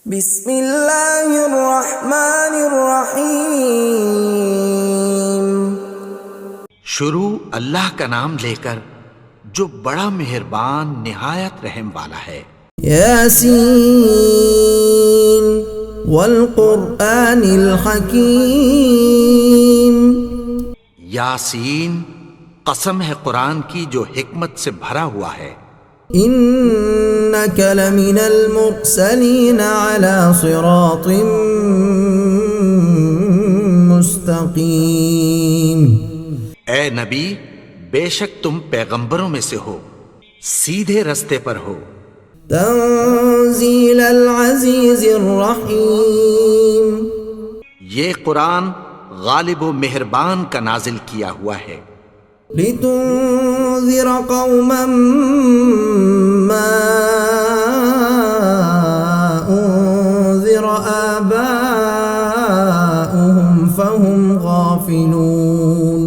بسم اللہ الرحمن الرحیم۔ شروع اللہ کا نام لے کر جو بڑا مہربان نہایت رحم والا ہے۔ یاسین والقرآن الحکیم۔ یاسین، قسم ہے قرآن کی جو حکمت سے بھرا ہوا ہے۔ انک لمن المرسلین علی صراط مستقیم۔ اے نبی، بے شک تم پیغمبروں میں سے ہو، سیدھے رستے پر ہو۔ تنزیل العزیز الرحیم۔ یہ قرآن غالب و مہربان کا نازل کیا ہوا ہے۔ لتنذر قوما ما انذر آباؤهم فهم غافلون۔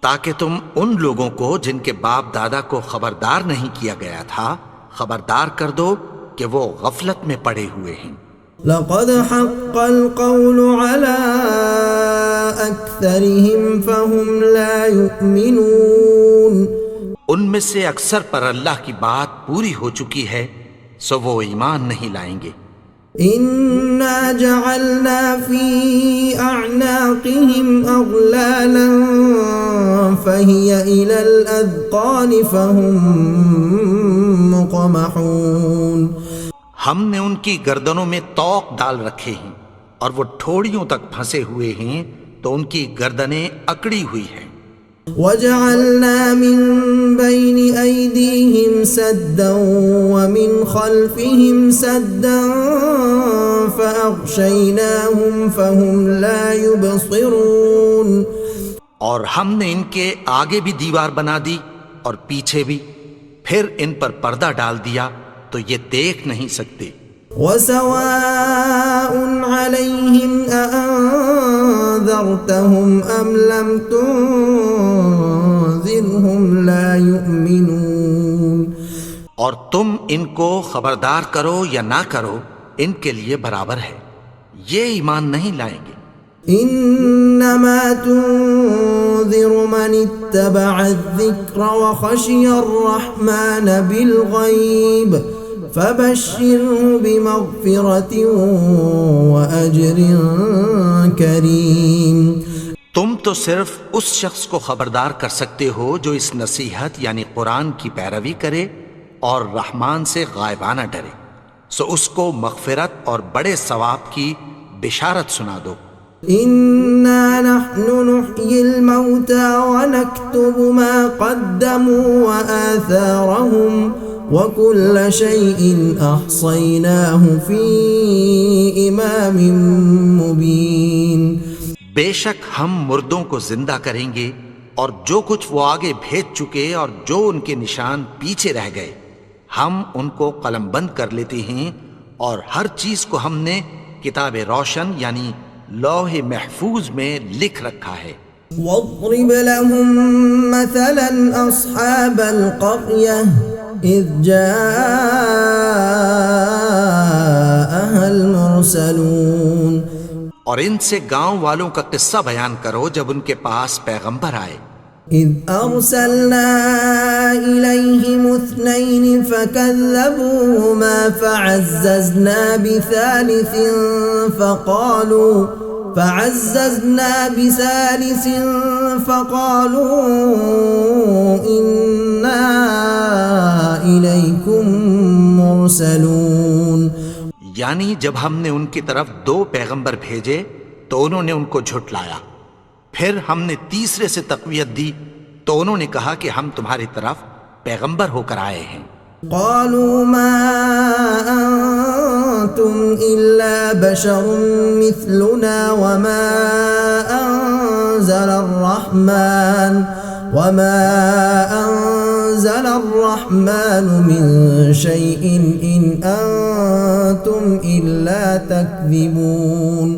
تاکہ تم ان لوگوں کو جن کے باپ دادا کو خبردار نہیں کیا گیا تھا خبردار کر دو کہ وہ غفلت میں پڑے ہوئے ہیں۔ لقد حق القول على اکثرهم فهم لا يؤمنون۔ ان میں سے اکثر پر اللہ کی بات پوری ہو چکی ہے سو وہ ایمان نہیں لائیں گے۔ انا جعلنا في اعناقهم اغلالا فهي الى الاذقان فهم مقمحون۔ ہم نے ان کی گردنوں میں طوق ڈال رکھے ہیں اور وہ ٹھوڑیوں تک پھنسے ہوئے ہیں تو ان کی گردنیں اکڑی ہوئی ہیں۔ وجعلنا من بين أيديهم سدا ومن خلفهم سدا فأغشيناهم فهم لا يبصرون۔ اور ہم نے ان کے آگے بھی دیوار بنا دی اور پیچھے بھی، پھر ان پر پردہ ڈال دیا تو یہ دیکھ نہیں سکتے۔ وسواء عليهم أأنذرتهم أم لم تنذرهم لا يؤمنون۔ اور تم ان کو خبردار کرو یا نہ کرو ان کے لیے برابر ہے، یہ ایمان نہیں لائیں گے۔ انما تنذر من اتبع الذکر وخشی الرحمن بالغیب فبشره بمغفرة وأجر کریم۔ تم تو صرف اس شخص کو خبردار کر سکتے ہو جو اس نصیحت یعنی قرآن کی پیروی کرے اور رحمان سے غائبانہ ڈرے، سو اس کو مغفرت اور بڑے ثواب کی بشارت سنا دو۔ انا نحن نحيي الموتى ونكتب ما قدموا وآثارهم وكل شيء احصيناه في امام مبين۔ بے شک ہم مردوں کو زندہ کریں گے اور جو کچھ وہ آگے بھیج چکے اور جو ان کے نشان پیچھے رہ گئے ہم ان کو قلم بند کر لیتے ہیں، اور ہر چیز کو ہم نے کتاب روشن یعنی لوح محفوظ میں لکھ رکھا ہے۔ واضرب لهم مثلا اصحاب القرية اذ جاءها المرسلون۔ اور ان سے گاؤں والوں کا قصہ بیان کرو جب ان کے پاس پیغمبر آئے۔ اذ ارسلنا الیہم اثنین فکذبوہما فعززنا بثالث فقالوا انا الیکم مرسلون۔ یعنی جب ہم نے ان کی طرف 2 پیغمبر بھیجے تو انہوں نے ان کو جھٹلایا، پھر ہم نے تیسرے سے تقویت دی تو انہوں نے کہا کہ ہم تمہاری طرف پیغمبر ہو کر آئے ہیں۔ قالوا ما انتم الا بشر مثلنا وما انزل الرحمن من شيء ان انتم الا تكذبون۔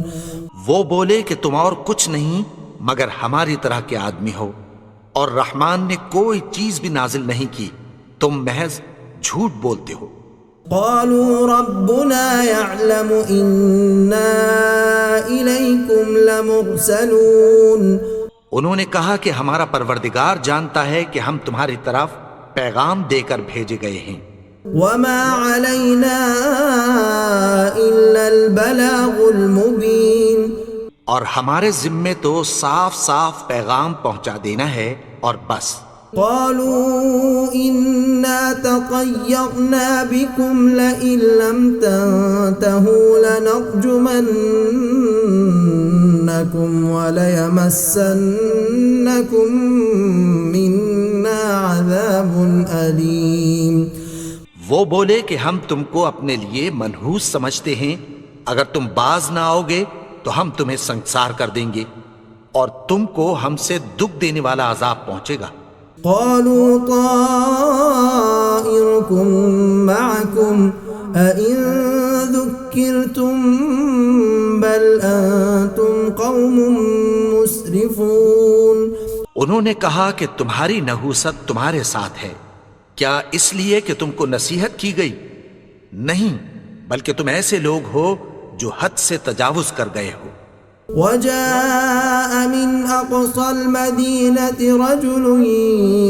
وہ بولے کہ تم اور کچھ نہیں مگر ہماری طرح کے آدمی ہو، اور رحمان نے کوئی چیز بھی نازل نہیں کی، تم محض جھوٹ بولتے ہو۔ قالوا ربنا يعلم إنا إليكم لمرسلون. انہوں نے کہا کہ ہمارا پروردگار جانتا ہے کہ ہم تمہاری طرف پیغام دے کر بھیجے گئے ہیں. وما علينا إلا البلاغ المبين. اور ہمارے ذمے تو صاف صاف پیغام پہنچا دینا ہے اور بس. قالوا إنا تطيرنا بكم لئن لم تنتهوا لنرجمنكم وليمسنكم منا عذاب أليم. وہ بولے کہ ہم تم کو اپنے لیے منحوس سمجھتے ہیں، اگر تم باز نہ آؤ گے تو ہم تمہیں سنگسار کر دیں گے اور تم کو ہم سے دکھ دینے والا عذاب پہنچے گا. قالوا طائركم معكم أئن ذكرتم بل أنتم قوم مسرفون. انہوں نے کہا کہ تمہاری نحوست تمہارے ساتھ ہے، کیا اس لیے کہ تم کو نصیحت کی گئی؟ نہیں، بلکہ تم ایسے لوگ ہو جو حد سے تجاوز کر گئے ہو. وجاء من أقصى المدينة رجل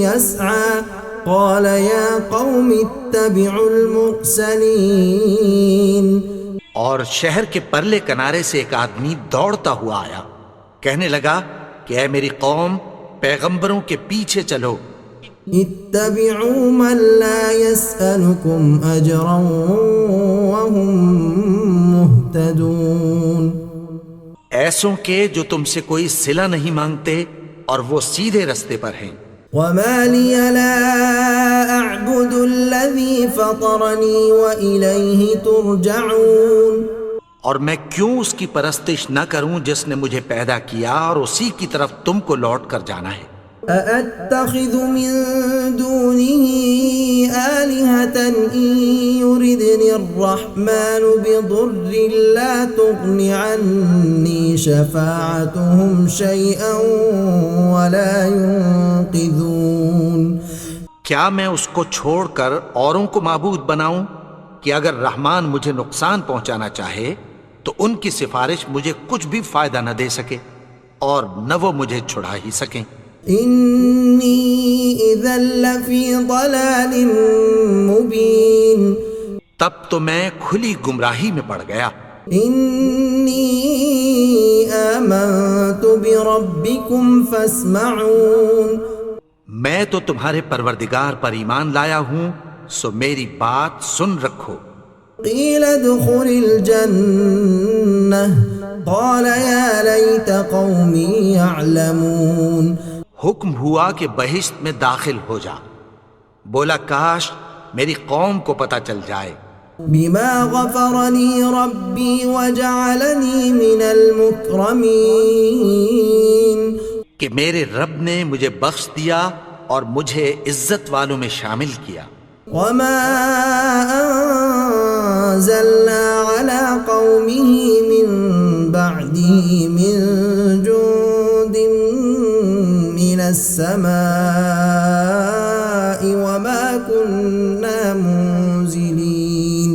يسعى قال يا قوم اتبعوا المرسلين. اور شہر کے پرلے کنارے سے ایک آدمی دوڑتا ہوا آیا، کہنے لگا کہ اے میری قوم، پیغمبروں کے پیچھے چلو. اتبعوا من لا يسألكم أجرا وهم مهتدون. ایسوں کے جو تم سے کوئی صلہ نہیں مانگتے اور وہ سیدھے رستے پر ہیں. وما لي لا أعبد الذي فطرني وإليه ترجعون. اور میں کیوں اس کی پرستش نہ کروں جس نے مجھے پیدا کیا اور اسی کی طرف تم کو لوٹ کر جانا ہے. أأتخذ من دونه آلهة إن يردني الرحمن بضر لا تغن عني شفاعتهم شيئا ولا ينقذون. کیا میں اس کو چھوڑ کر اوروں کو معبود بناؤں کہ اگر رحمان مجھے نقصان پہنچانا چاہے تو ان کی سفارش مجھے کچھ بھی فائدہ نہ دے سکے اور نہ وہ مجھے چھڑا ہی سکیں. انی اذا لفی ضلال مبین. تب تو میں کھلی گمراہی میں پڑ گیا. انی آمنت بربکم فاسمعون. میں تو تمہارے پروردگار پر ایمان لایا ہوں، سو میری بات سن رکھو. قیل ادخل الجنہ قال یا لیت قومی یعلمون. حکم ہوا کہ بہشت میں داخل ہو جا. بولا کاش میری قوم کو پتہ چل جائے. بما غفرنی ربی وجعلنی من المکرمین. کہ میرے رب نے مجھے بخش دیا اور مجھے عزت والوں میں شامل کیا. وما انزلنا على قومه من بعده من جند من السماء وما كنا منزلين.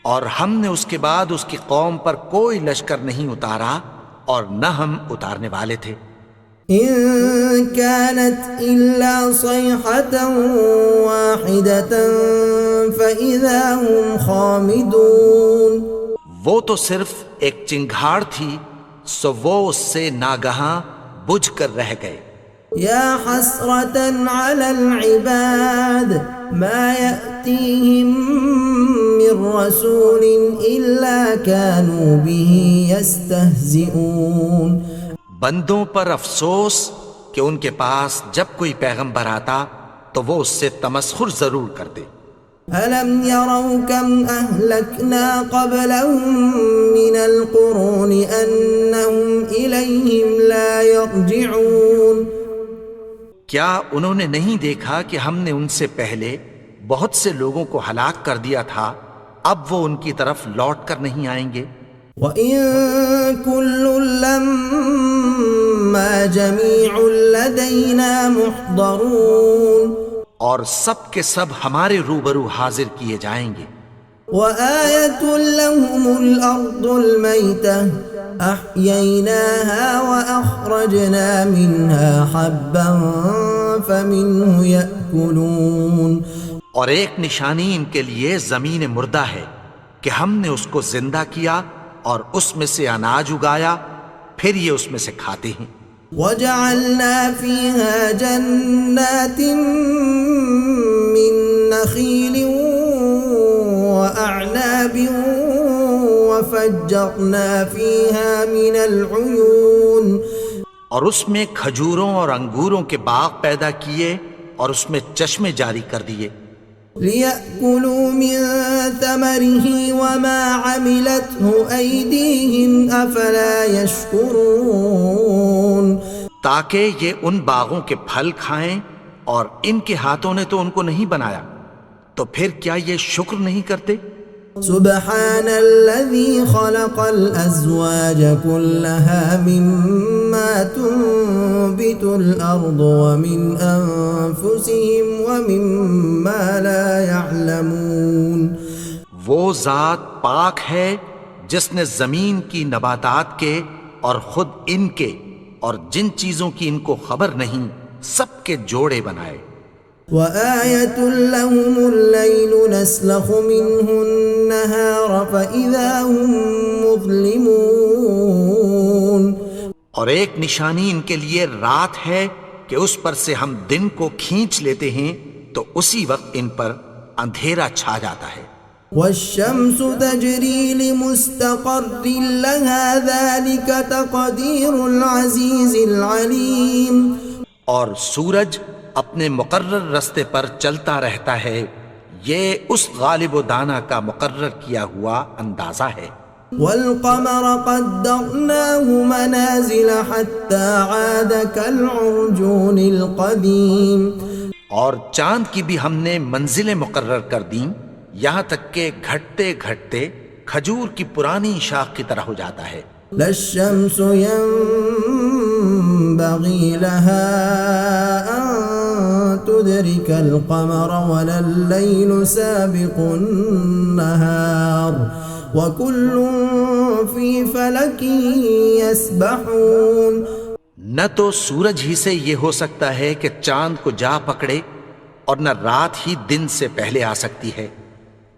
اور ہم نے اس کے بعد اس کی قوم پر کوئی لشکر نہیں اتارا اور نہ ہم اتارنے والے تھے. إن كانت إلا صيحة واحدة فإذا هم خامدون. وہ تو صرف ایک چنگھاڑ تھی، سو وہ اس سے ناگہاں بجھ کر رہ گئے. يا حسرة على العباد ما يأتيهم من رسول إلا كانوا به يستهزئون. بندوں پر افسوس کہ ان کے پاس جب کوئی پیغمبر آتا تو وہ اس سے تمسخر ضرور کرتے. أَلَمْ يَرَوْا كَمْ أَهْلَكْنَا قَبْلَهُمْ مِنَ الْقُرُونِ أَنَّهُمْ إِلَيْهِمْ لَا يَرْجِعُونَ. کیا انہوں نے نہیں دیکھا کہ ہم نے ان سے پہلے بہت سے لوگوں کو ہلاک کر دیا تھا، اب وہ ان کی طرف لوٹ کر نہیں آئیں گے. وَإِن كُلٌّ لَّمَّا جَمِيعٌ لَّدَيْنَا مُحْضَرُونَ. اور سب کے سب ہمارے روبرو حاضر کیے جائیں گے۔ وآية لهم الأرض الميتة أحييناها وأخرجنا منها حبا فمنه يأكلون، اور ایک نشانی ان کے لیے زمین مردہ ہے کہ ہم نے اس کو زندہ کیا اور اس میں سے اناج اگایا، پھر یہ اس میں سے کھاتے ہیں۔ وجعلنا فيها جنات من نخيل وأعناب وفجرنا فيها من العيون، اور اس میں کھجوروں اور انگوروں کے باغ پیدا کیے اور اس میں چشمے جاری کر دیے، ليأكلوا من ثمره وما عملته أيديهم أفلا يشكرون، تاکہ یہ ان باغوں کے پھل کھائیں اور ان کے ہاتھوں نے تو ان کو نہیں بنایا، تو پھر کیا یہ شکر نہیں کرتے؟ سبحان الذي خلق الأزواج كلها مما تنبت الأرض ومن أنفسهم ومما لا يعلمون، وہ ذات پاک ہے جس نے زمین کی نباتات کے اور خود ان کے اور جن چیزوں کی ان کو خبر نہیں سب کے جوڑے بنائے۔ وآية لهم الليل نسلخ منه النهار فإذا هم مظلمون، اور ایک نشانی ان کے لیے رات ہے کہ اس پر سے ہم دن کو کھینچ لیتے ہیں تو اسی وقت ان پر اندھیرا چھا جاتا ہے۔ والشمس تجري لمستقر لها ذلك تقدير العزيز العليم، اور سورج اپنے مقرر رستے پر چلتا رہتا ہے، یہ اس غالب و دانا کا مقرر کیا ہوا اندازہ ہے۔ والقمر قدرناه منازل حتى عاد كالعرجون القديم، اور چاند کی بھی ہم نے منزلیں مقرر کر دیں یہاں تک کہ گھٹتے گھٹتے کھجور کی پرانی شاخ کی طرح ہو جاتا ہے۔ لا الشمس ينبغي لها أن تدرك القمر ولا الليل سابق النهار وكل في فلك يسبحون، نہ تو سورج ہی سے یہ ہو سکتا ہے کہ چاند کو جا پکڑے اور نہ رات ہی دن سے پہلے آ سکتی ہے،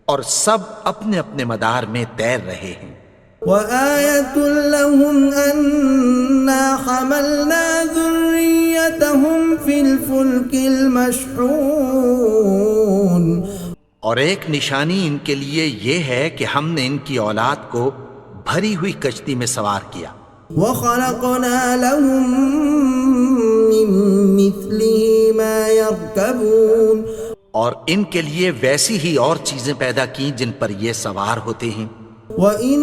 اور سب اپنے اپنے مدار میں تیر رہے ہیں۔ وآية لهم أنا حملنا ذريتهم في الفلك المشحون، اور ایک نشانی ان کے لیے یہ ہے کہ ہم نے ان کی اولاد کو بھری ہوئی کشتی میں سوار کیا، وخلقنا لهم من مثله ما يركبون، اور ان کے لیے ویسی ہی اور چیزیں پیدا کی جن پر یہ سوار ہوتے ہیں۔ وَإِن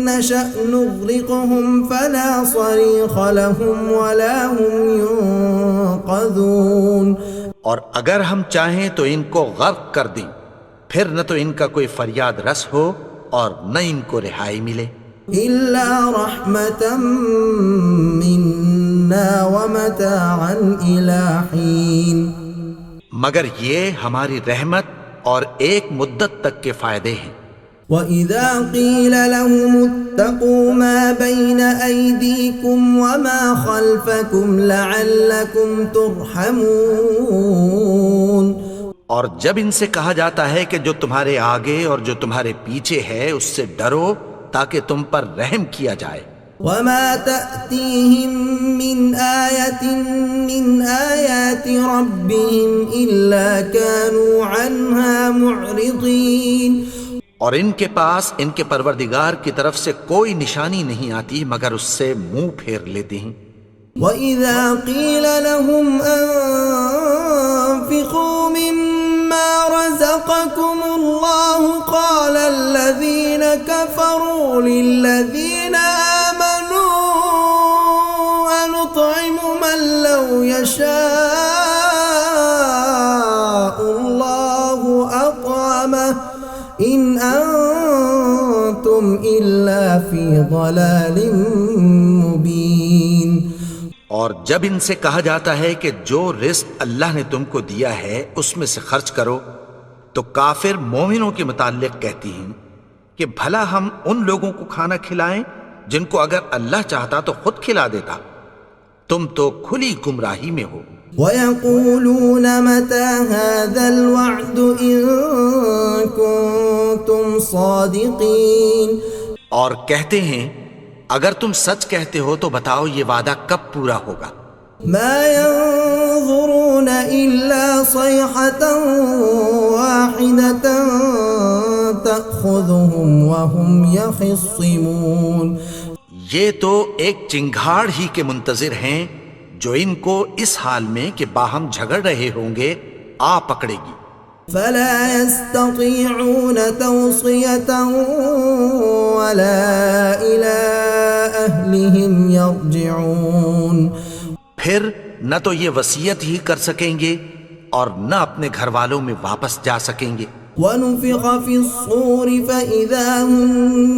نَّشَأْ نُغْرِقْهُمْ فَلَا صَرِيخَ لَهُمْ وَلَا هُمْ يُنقَذُونَ، اور اگر ہم چاہیں تو ان کو غرق کر دیں، پھر نہ تو ان کا کوئی فریاد رس ہو اور نہ ان کو رہائی ملے۔ إِلَّا رَحْمَةً مِّنَّا وَمَتَاعًا إِلَىٰ حِينٍ، مگر یہ ہماری رحمت اور ایک مدت تک کے فائدے ہیں۔ وَإِذَا قِيلَ لَهُمُ اتَّقُوا مَا بَيْنَ أَيْدِيكُمْ وَمَا خَلْفَكُمْ لَعَلَّكُمْ تُرْحَمُونَ، اور جب ان سے کہا جاتا ہے کہ جو تمہارے آگے اور جو تمہارے پیچھے ہے اس سے ڈرو تاکہ تم پر رحم کیا جائے۔ وَمَا تَأْتِيهِم مِّنْ آيَةٍ مِّنْ آيَاتِ رَبِّهِمْ إِلَّا كَانُوا عَنْهَا مُعْرِضِينَ، اور ان کے پاس ان کے پروردگار کی طرف سے کوئی نشانی نہیں آتی مگر اس سے منہ پھیر لیتے ہیں۔ وَإِذَا قِيلَ لَهُمْ أَنفِقُوا مِمَّا رَزَقَكُمُ اللَّهُ قَالَ الَّذِينَ كَفَرُوا لِلَّذِينَ آمَنُوا أَنُطْعِمُ مَن لَّوْ يَشَاءُ اللَّهُ أَطْعَمَهُ إِنْ أَنْتُمْ إِلَّا فِي ضَلَالٍ مُبِينٍ، اور اور جب ان سے کہا جاتا ہے کہ جو رزق اللہ نے تم کو دیا ہے اس میں سے خرچ کرو، تو کافر مومنوں کے متعلق کہتی ہیں کہ بھلا ہم ان لوگوں کو کھانا کھلائیں جن کو اگر اللہ چاہتا تو خود کھلا دیتا، تم تو کھلی گمراہی میں ہو۔ وَيَقُولُونَ مَتَى هَذَا الْوَعْدُ إِن كُنتُمْ صَادِقِينَ، اور کہتے ہیں اگر تم سچ کہتے ہو تو بتاؤ یہ وعدہ کب پورا ہوگا۔ مَا يَنظُرُونَ إِلَّا صَيْحَةً وَاحِدَةً تَأْخُذُهُمْ وَهُمْ يَخِصِّمُونَ، یہ تو ایک چنگھاڑ ہی کے منتظر ہیں جو ان کو اس حال میں کہ باہم جھگڑ رہے ہوں گے آ پکڑے گی۔ فَلَا يَسْتَطِيعُونَ تَوْصِيَةً وَلَا إِلَىٰ أَهْلِهِمْ يَرْجِعُونَ، پھر نہ تو یہ وصیت ہی کر سکیں گے اور نہ اپنے گھر والوں میں واپس جا سکیں گے۔ وَنُفِخَ فِي الصُّورِ فَإِذَا هُم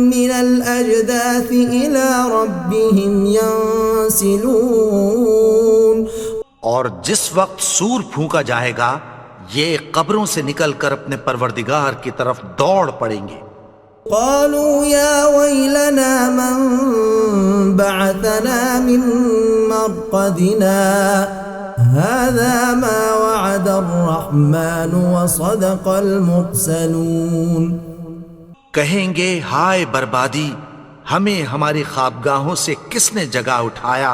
مِّنَ الْأَجْدَاثِ إِلَىٰ رَبِّهِمْ يَنسِلُونَ، اور جس وقت سور پھونکا جائے گا یہ قبروں سے نکل کر اپنے پروردگار کی طرف دوڑ پڑیں گے۔ قالوا يا ويلنا من بعثنا من مرقدنا هذا ما وعد الرحمن وصدق المرسلون، کہیں گے ہائے بربادی، ہمیں ہماری خوابگاہوں سے کس نے جگا اٹھایا،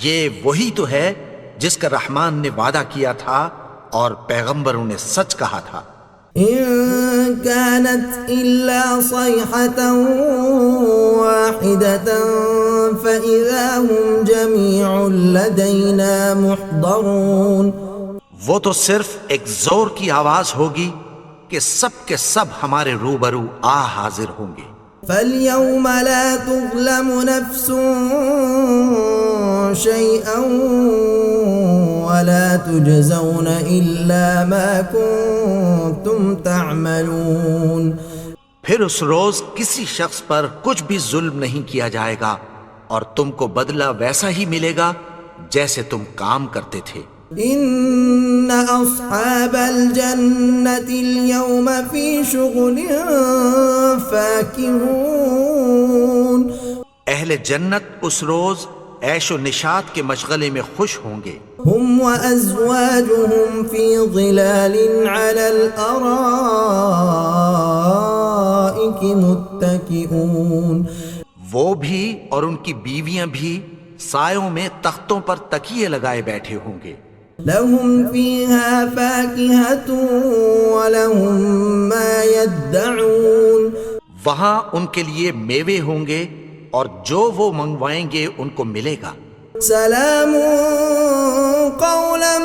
یہ وہی تو ہے جس کا رحمان نے وعدہ کیا تھا اور پیغمبروں نے سچ کہا تھا۔ إن كانت إلا صيحة واحدة فإذا هم جميع لدينا محضرون، وہ تو صرف ایک زور کی آواز ہوگی کہ سب کے سب ہمارے روبرو آ حاضر ہوں گے۔ فَالْيَوْمَ لَا تُظْلَمُ نَفْسٌ شَيْئًا وَلَا تُجْزَوْنَ إِلَّا مَا كُنتُمْ تَعْمَلُونَ، پھر اس روز کسی شخص پر کچھ بھی ظلم نہیں کیا جائے گا اور تم کو بدلہ ویسا ہی ملے گا جیسے تم کام کرتے تھے۔ إِنَّ أَصْحَابَ الْجَنَّةِ الْيَوْمَ فِي شُغُلٍ فَاكِهُونَ، اہل جنت اس روز عیش و نشاط کے مشغلے میں خوش ہوں گے۔ هُمْ وَأَزْوَاجُهُمْ فِي ظِلَالٍ عَلَى الْأَرَائِكِ مُتَّكِئُونَ، وہ بھی اور ان کی بیویاں بھی سایوں میں تختوں پر تکیے لگائے بیٹھے ہوں گے۔ لَهُمْ فِيهَا فَاكِهَةٌ وَلَهُمْ مَا يَدَّعُونَ، وہاں ان کے لیے میوے ہوں گے اور جو وہ منگوائیں گے ان کو ملے گا۔ سلام قولا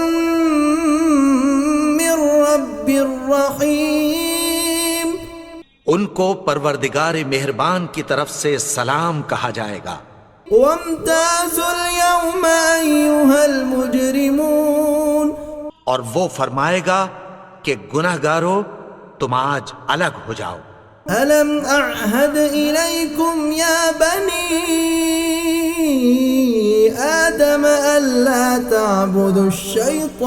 من رب الرحیم، ان کو پروردگار مہربان کی طرف سے سلام کہا جائے گا۔ وامتازوا اليوم أيها المجرمون، اور وہ فرمائے گا کہ گناہگارو تم آج الگ ہو جاؤ۔ ألم أعهد إليكم يا بني آدم ألا تعبدوا الشيطان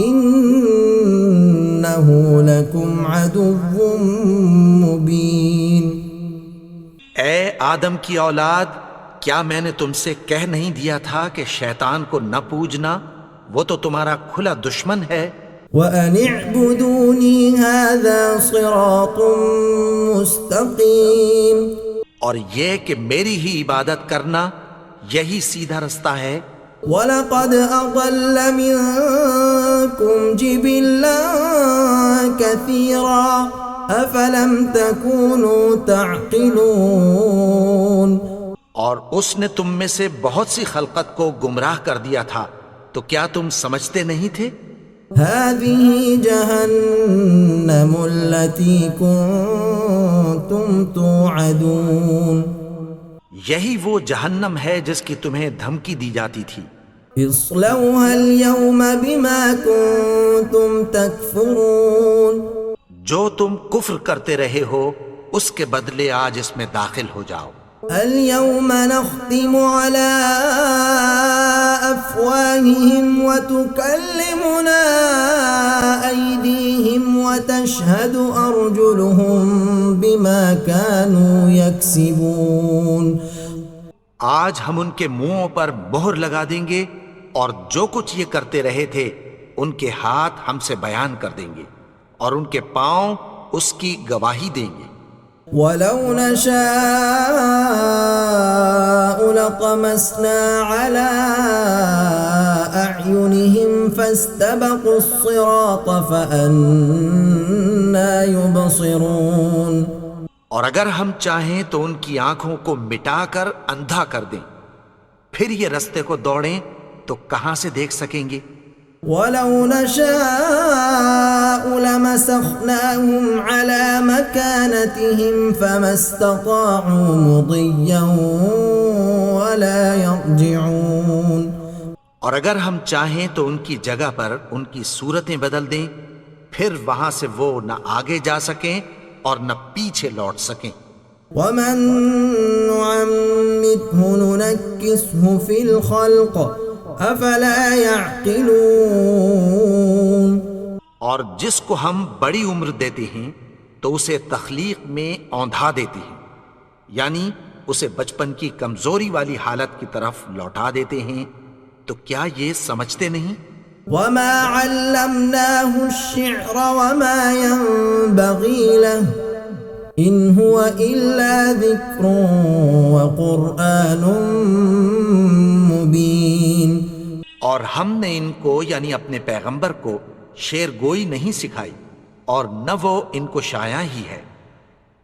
إنه لكم عدو مبين۔ اے آدم کی اولاد، کیا میں نے تم سے کہہ نہیں دیا تھا کہ شیطان کو نہ پوجنا، وہ تو تمہارا کھلا دشمن ہے۔ وَأَنِ اعْبُدُونِي هَذَا صِرَاطٌ مُسْتَقِيمٌ، اور یہ کہ میری ہی عبادت کرنا یہی سیدھا رستہ ہے۔ وَلَقَدْ أَضَلَّ مِنكُمْ جِبِلًّا كَثِيرًا أَفَلَمْ تَكُونُوا تَعْقِلُونَ، اور اس نے تم میں سے بہت سی خلقت کو گمراہ کر دیا تھا، تو کیا تم سمجھتے نہیں تھے؟ هَذِهِ جَهَنَّمُ الَّتِي كُنتُمْ تُوعَدُونَ، یہی وہ جہنم ہے جس کی تمہیں دھمکی دی جاتی تھی۔ اصْلَوْهَا الْيَوْمَ بِمَا كُنتُمْ تَكْفُرُونَ، جو تم کفر کرتے رہے ہو اس کے بدلے آج اس میں داخل ہو جاؤ۔ اليوم نختم على أفواههم وتكلمنا أيديهم وتشهد أرجلهم بما كانوا يكسبون. آج ہم ان کے منہوں پر مہر لگا دیں گے اور جو کچھ یہ کرتے رہے تھے ان کے ہاتھ ہم سے بیان کر دیں گے اور ان کے پاؤں اس کی گواہی دیں گے. وَلَوْ نَشَاءُ لَطَمَسْنَا عَلَىٰ أَعْيُنِهِمْ فَاسْتَبَقُوا الصِّرَاطَ فَأَنَّىٰ يُبْصِرُونَ. اور اگر ہم چاہیں تو ان کی آنکھوں کو مٹا کر اندھا کر دیں، پھر یہ رستے کو دوڑیں تو کہاں سے دیکھ سکیں گے؟ وَلَوْ نَشَاءُ لَمَسَخْنَاهُمْ عَلَىٰ مَكَانَتِهِمْ فَمَا اسْتَطَاعُوا مُضِيًّا وَلَا يَرْجِعُونَ. اور اگر ہم چاہیں تو ان کی جگہ پر ان کی صورتیں بدل دیں، پھر وہاں سے وہ نہ آگے جا سکیں اور نہ پیچھے لوٹ سکیں. وَمَن نُّعَمِّرْهُ نُنَكِّسْهُ فِي الْخَلْقِ أَفَلَا يَعْقِلُونَ. اور جس کو ہم بڑی عمر دیتے ہیں تو اسے تخلیق میں اوندھا دیتے ہیں، یعنی اسے بچپن کی کمزوری والی حالت کی طرف لوٹا دیتے ہیں. تو کیا یہ سمجھتے نہیں؟ وَمَا عَلَّمْنَاهُ الشِّعْرَ وَمَا يَنبَغِي لَهُ إِنْ هُوَ إِلَّا ذِكْرٌ وَقُرْآنٌ مُبِينٌ. اور ہم نے ان کو یعنی اپنے پیغمبر کو شعر گوئی نہیں سکھائی اور نہ وہ ان کو شاعر ہی ہے،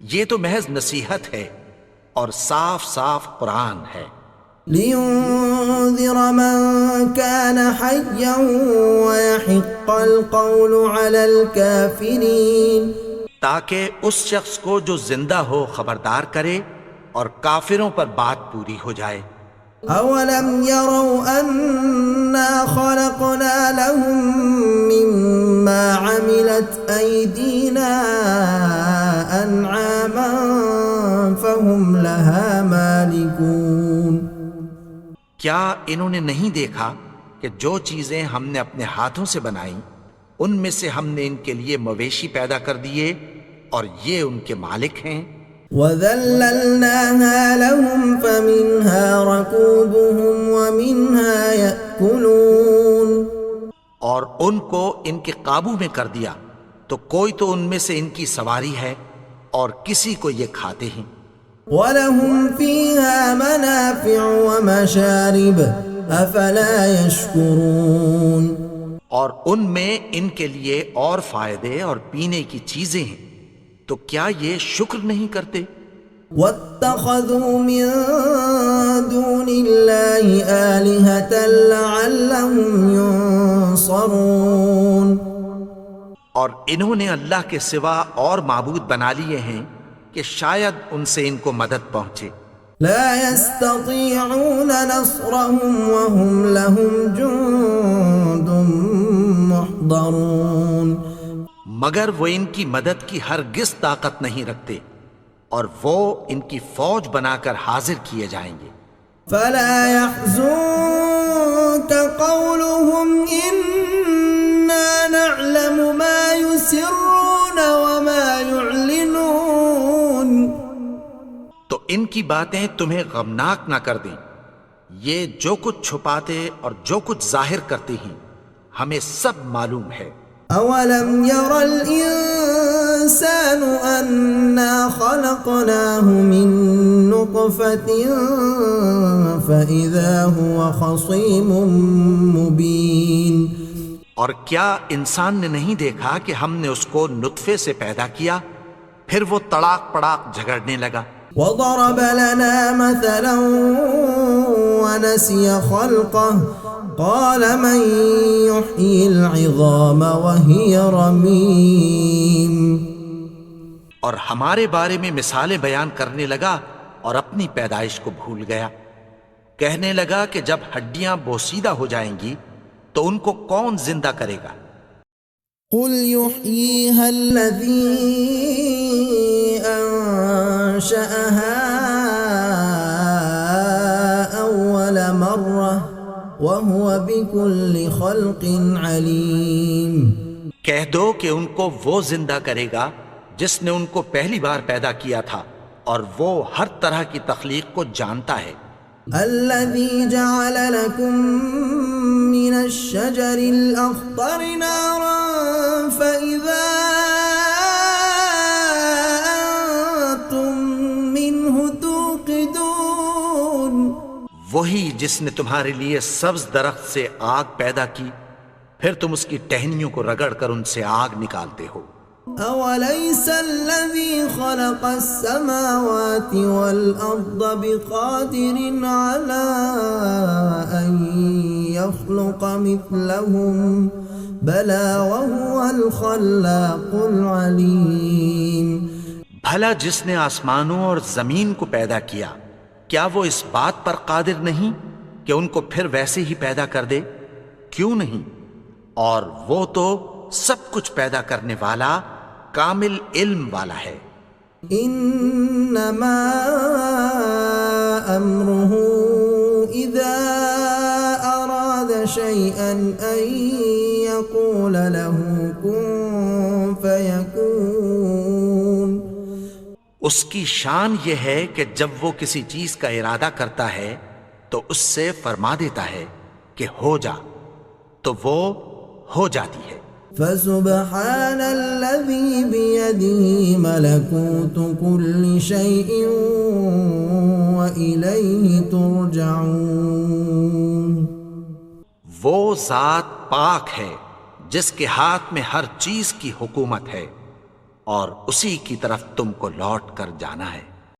یہ تو محض نصیحت ہے اور صاف صاف قرآن ہے. لِيُنذِرَ مَن كَانَ حَيًّا وَيَحِقَّ الْقَوْلُ عَلَى الْكَافِرِينَ. تاکہ اس شخص کو جو زندہ ہو خبردار کرے اور کافروں پر بات پوری ہو جائے. أَوَلَمْ يَرَوْا أَنَّا خَلَقْنَا لَهُم مِّمَّا عَمِلَتْ أَيْدِينَا أَنْعَامًا فَهُمْ لَهَا مَالِكُونَ. کیا انہوں نے نہیں دیکھا کہ جو چیزیں ہم نے اپنے ہاتھوں سے بنائیں ان میں سے ہم نے ان کے لیے مویشی پیدا کر دیے اور یہ ان کے مالک ہیں. وَذَلَّلْنَاهَا لَهُمْ فَمِنْهَا رَكُوبُهُمْ وَمِنْهَا يَأْكُلُونَ. اور ان کو ان کے قابو میں کر دیا تو کوئی تو ان میں سے ان کی سواری ہے اور کسی کو یہ کھاتے ہیں. وَلَهُمْ فِيهَا مَنَافِعُ وَمَشَارِبُ أَفَلَا يَشْكُرُونَ. اور ان میں ان کے لیے اور فائدے اور پینے کی چیزیں ہیں، تو کیا یہ شکر نہیں کرتے؟ وَاتَّخَذُوا مِن دُونِ اللَّهِ آلِهَةً لَعَلَّهُمْ يُنصَرُونَ. اور انہوں نے اللہ کے سوا اور معبود بنا لیے ہیں کہ شاید ان سے ان کو مدد پہنچے. لا يستطيعون نصرهم وهم لهم جند محضرون. مگر وہ ان کی مدد کی ہرگز طاقت نہیں رکھتے اور وہ ان کی فوج بنا کر حاضر کیے جائیں گے. فلا يحزنك قولهم إنا نعلم ما يسرون وما يعلنون. تو ان کی باتیں تمہیں غمناک نہ کر دیں، یہ جو کچھ چھپاتے اور جو کچھ ظاہر کرتے ہیں ہمیں سب معلوم ہے. أولم ير الإنسان أنا خلقناه من نطفة فإذا هو خصيم مبين. اور کیا انسان نے نہیں دیکھا کہ ہم نے اس کو نطفے سے پیدا کیا پھر وہ تڑاک پڑاک جھگڑنے لگا. وضرب لنا مثلا ونسي خلقه قال من يحيي العظام وهي رميم. اور ہمارے بارے میں مثالیں بیان کرنے لگا اور اپنی پیدائش کو بھول گیا. کہنے لگا کہ جب ہڈیاں بوسیدہ ہو جائیں گی تو ان کو کون زندہ کرے گا؟ قل يحييها الذي أنشأها وهو بكل خلق عليم. کہہ دو کہ ان کو وہ زندہ کرے گا جس نے ان کو پہلی بار پیدا کیا تھا، اور وہ ہر طرح کی تخلیق کو جانتا ہے۔ الذي جعل لكم من الشجر الأخضر نارا فإذا أنتم منه توقدون. وہی جس نے تمہارے لیے سبز درخت سے آگ پیدا کی، پھر تم اس کی ٹہنیوں کو رگڑ کر ان سے آگ نکالتے ہو۔ أوليس الذي خلق السماوات والأرض بقادر على أن يخلق مثلهم بلى وهو الخلاق العليم. بھلا جس نے آسمانوں اور زمین کو پیدا کیا، کیا وہ اس بات پر قادر نہیں کہ ان کو پھر ویسے ہی پیدا کر دے؟ کیوں نہیں؟ اور وہ تو سب کچھ پیدا کرنے والا، کامل علم والا ہے۔ انما امره اذا اراد شيئا ان يقول له كن فيكون. اس کی شان یہ ہے کہ جب وہ کسی چیز کا ارادہ کرتا ہے تو اس سے فرما دیتا ہے کہ ہو جا، تو وہ ہو جاتی ہے۔ فسبحان الذي بيده ملكوت كل شيء وإليه ترجعون. وہ ذات پاک ہے جس کے ہاتھ میں ہر چیز کی حکومت ہے، اور اسی کی طرف تم کو لوٹ کر جانا ہے۔